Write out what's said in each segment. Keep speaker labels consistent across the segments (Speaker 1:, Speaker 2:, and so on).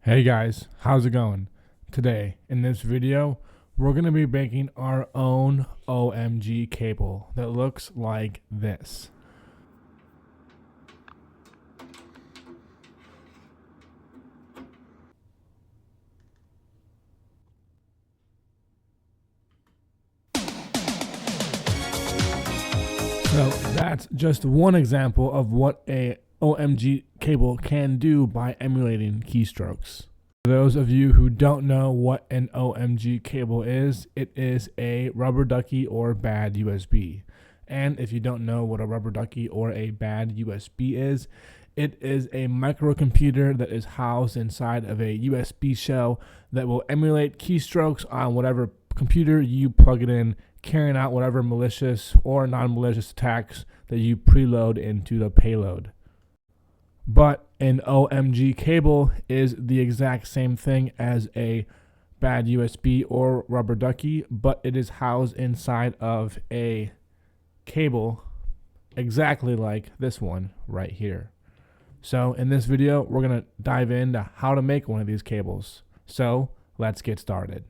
Speaker 1: Hey guys, how's it going? Today, in this video, we're going to be making our own O.MG cable that looks like this. So that's just one example of what a O.MG cable can do by emulating keystrokes. For those of you who don't know what an O.MG cable is, it is a rubber ducky or bad USB. And if you don't know what a rubber ducky or a bad USB is, it is a microcomputer that is housed inside of a USB shell that will emulate keystrokes on whatever computer you plug it in, carrying out whatever malicious or non-malicious attacks that you preload into the payload. But an O.MG cable is the exact same thing as a bad USB or rubber ducky, but it is housed inside of a cable exactly like this one right here. So in this video, we're going to dive into how to make one of these cables. So let's get started.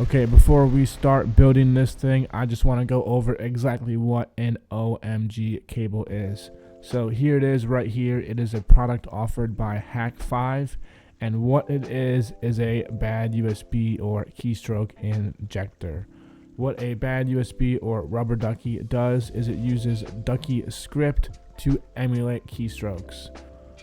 Speaker 1: Okay, before we start building this thing, I just want to go over exactly what an O.MG cable is. So here it is right here. It is a product offered by Hack5, and what it is a bad USB or keystroke injector. What a bad USB or rubber ducky does is it uses ducky script to emulate keystrokes.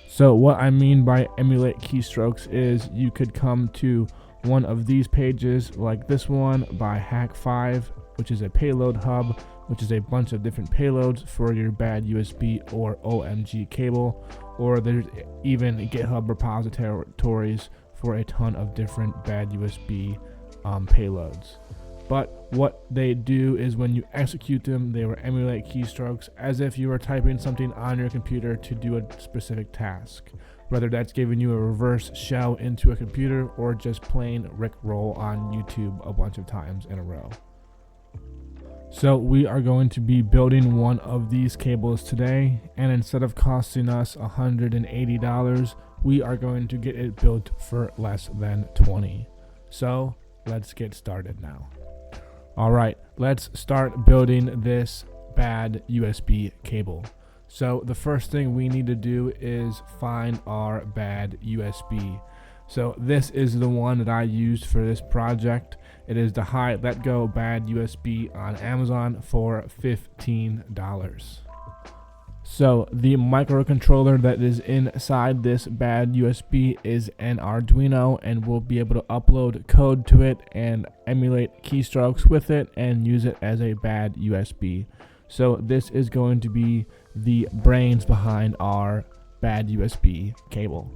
Speaker 1: So what I mean by emulate keystrokes is you could come to one of these pages like this one by Hack5, which is a payload hub, which is a bunch of different payloads for your bad USB or O.MG cable, or there's even GitHub repositories for a ton of different bad USB payloads. But what they do is when you execute them, they will emulate keystrokes as if you were typing something on your computer to do a specific task, whether that's giving you a reverse shell into a computer or just plain Rickroll on YouTube a bunch of times in a row. So we are going to be building one of these cables today, and instead of costing us $180, we are going to get it built for less than $20. So let's get started now. All right, let's start building this bad USB cable. So the first thing we need to do is find our bad USB. So this is the one that I used for this project. It is the High Let Go Bad USB on Amazon for $15. So the microcontroller that is inside this bad USB is an Arduino, and we'll be able to upload code to it and emulate keystrokes with it and use it as a bad USB. So this is going to be the brains behind our bad USB cable.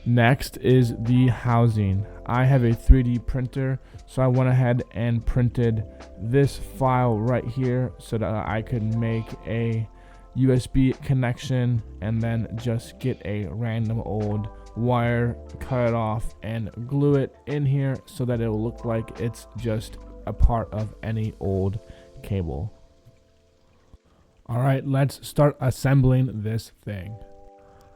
Speaker 1: Next is the housing. I have a 3D printer, so I went ahead and printed this file right here so that I could make a USB connection and then just get a random old wire, cut it off, and glue it in here so that it will look like it's just a part of any old cable. Alright, let's start assembling this thing.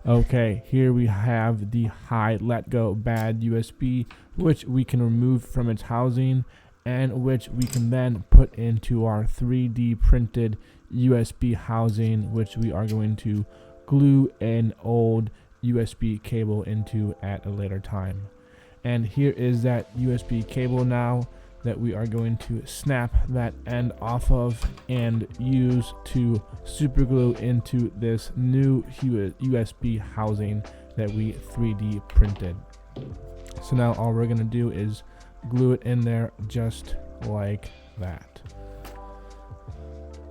Speaker 1: Okay, here we have the High Let Go Bad USB, which we can remove from its housing and which we can then put into our 3D printed USB housing, which we are going to glue an old USB cable into at a later time. And here is that USB cable now that we are going to snap that end off of and use to super glue into this new USB housing that we 3D printed. So now all we're going to do is glue it in there just like that.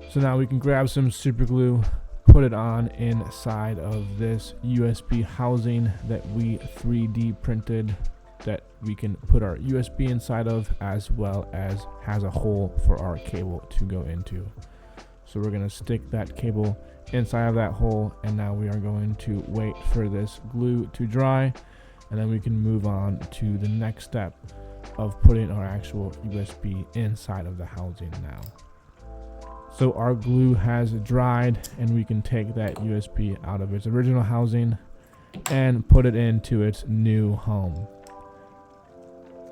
Speaker 1: So now we can grab some super glue, put it on inside of this USB housing that we 3D printed, that we can put our USB inside of, as well as has a hole for our cable to go into. So we're going to stick that cable inside of that hole, and now we are going to wait for this glue to dry, and then we can move on to the next step of putting our actual USB inside of the housing now. So our glue has dried, and we can take that USB out of its original housing and put it into its new home.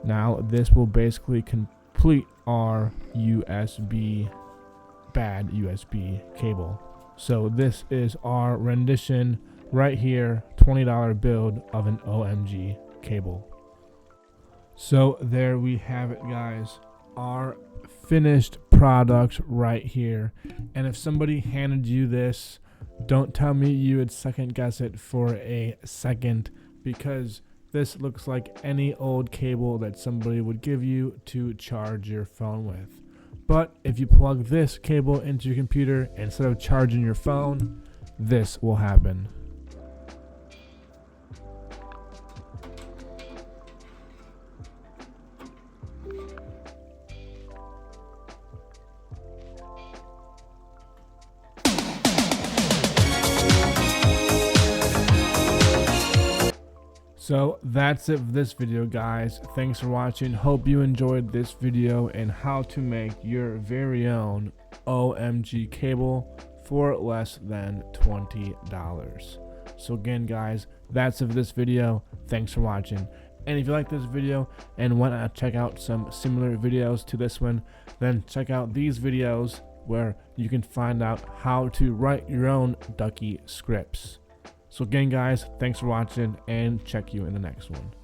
Speaker 1: Now this will basically complete our bad USB cable. So this is our rendition right here, $20 build of an O.MG cable. So there we have it, guys, our finished product right here. And if somebody handed you this, don't tell me you would second guess it for a second, because this looks like any old cable that somebody would give you to charge your phone with. But if you plug this cable into your computer instead of charging your phone, this will happen. So that's it for this video, guys. Thanks for watching. Hope you enjoyed this video and how to make your very own O.MG cable for less than $20. So again, guys, that's it for this video. Thanks for watching. And if you like this video and want to check out some similar videos to this one, then check out these videos where you can find out how to write your own Ducky scripts. So again, guys, thanks for watching, and check you in the next one.